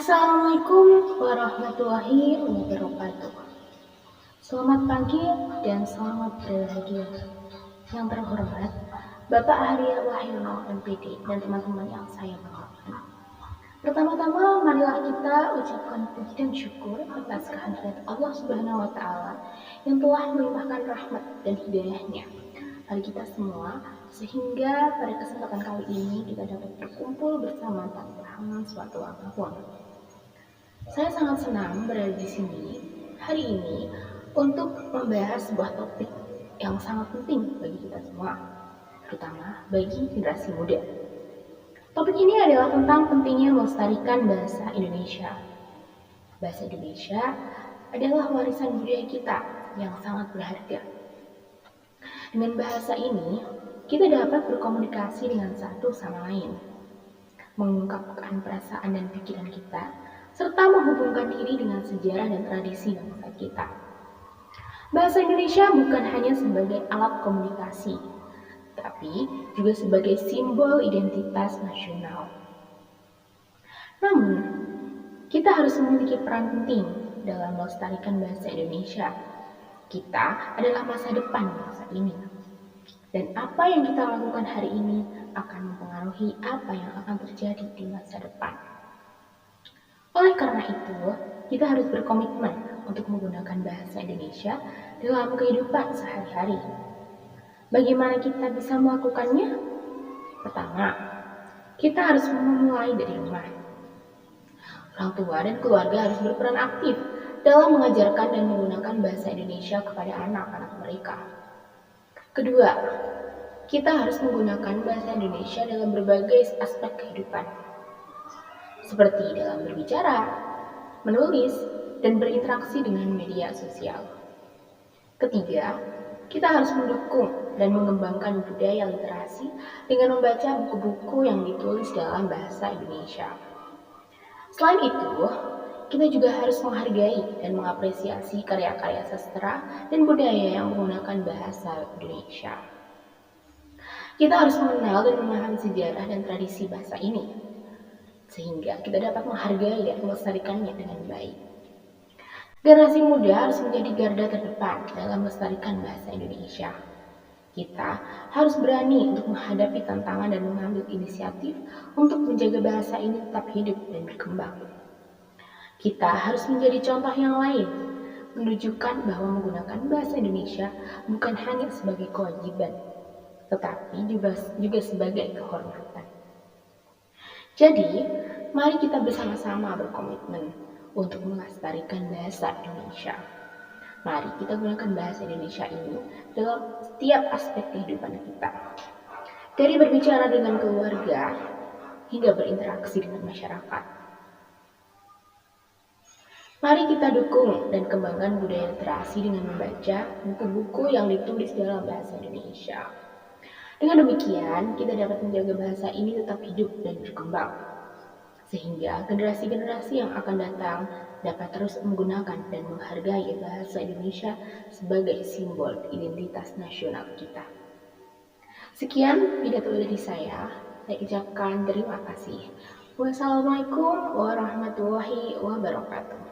Assalamualaikum warahmatullahi wabarakatuh. Selamat pagi dan selamat berbahagia. Yang terhormat, Bapak Arya Wahyono MPD dan teman-teman yang saya banggakan. Pertama-tama, marilah kita ucapkan puji dan syukur atas kehadirat Allah Subhanahu wa Ta'ala yang telah melimpahkan rahmat dan hidayahnya pada kita semua, sehingga pada kesempatan kali ini kita dapat berkumpul bersama tanpa halangan suatu apapun. Saya sangat senang berada di sini hari ini untuk membahas sebuah topik yang sangat penting bagi kita semua, terutama bagi generasi muda. Topik ini adalah tentang pentingnya melestarikan bahasa Indonesia. Bahasa Indonesia adalah warisan budaya kita yang sangat berharga. Dengan bahasa ini, kita dapat berkomunikasi dengan satu sama lain, mengungkapkan perasaan dan pikiran kita, serta menghubungkan diri dengan sejarah dan tradisi bangsa kita. Bahasa Indonesia bukan hanya sebagai alat komunikasi, tapi juga sebagai simbol identitas nasional. Namun, kita harus memiliki peran penting dalam melestarikan bahasa Indonesia. Kita adalah masa depan bangsa ini. Dan apa yang kita lakukan hari ini akan mempengaruhi apa yang akan terjadi di masa depan. Oleh karena itu, kita harus berkomitmen untuk menggunakan bahasa Indonesia dalam kehidupan sehari-hari. Bagaimana kita bisa melakukannya? Pertama, kita harus memulai dari rumah. Orang tua dan keluarga harus berperan aktif dalam mengajarkan dan menggunakan bahasa Indonesia kepada anak-anak mereka. Kedua, kita harus menggunakan bahasa Indonesia dalam berbagai aspek kehidupan, seperti dalam berbicara, menulis, dan berinteraksi dengan media sosial. Ketiga, kita harus mendukung dan mengembangkan budaya literasi dengan membaca buku-buku yang ditulis dalam bahasa Indonesia. Selain itu, kita juga harus menghargai dan mengapresiasi karya-karya sastra dan budaya yang menggunakan bahasa Indonesia. Kita harus mengenal dan memahami sejarah dan tradisi bahasa ini, sehingga kita dapat menghargai dan melestarikannya dengan baik. Generasi muda harus menjadi garda terdepan dalam melestarikan bahasa Indonesia. Kita harus berani untuk menghadapi tantangan dan mengambil inisiatif untuk menjaga bahasa ini tetap hidup dan berkembang. Kita harus menjadi contoh yang lain, menunjukkan bahwa menggunakan bahasa Indonesia bukan hanya sebagai kewajiban, tetapi juga sebagai kehormatan. Jadi, mari kita bersama-sama berkomitmen untuk melestarikan bahasa Indonesia. Mari kita gunakan bahasa Indonesia ini dalam setiap aspek kehidupan kita. Dari berbicara dengan keluarga hingga berinteraksi dengan masyarakat. Mari kita dukung dan kembangkan budaya literasi dengan membaca buku-buku yang ditulis dalam bahasa Indonesia. Dengan demikian, kita dapat menjaga bahasa ini tetap hidup dan berkembang, sehingga generasi-generasi yang akan datang dapat terus menggunakan dan menghargai bahasa Indonesia sebagai simbol identitas nasional kita. Sekian pidato dari saya ucapkan terima kasih. Wassalamualaikum warahmatullahi wabarakatuh.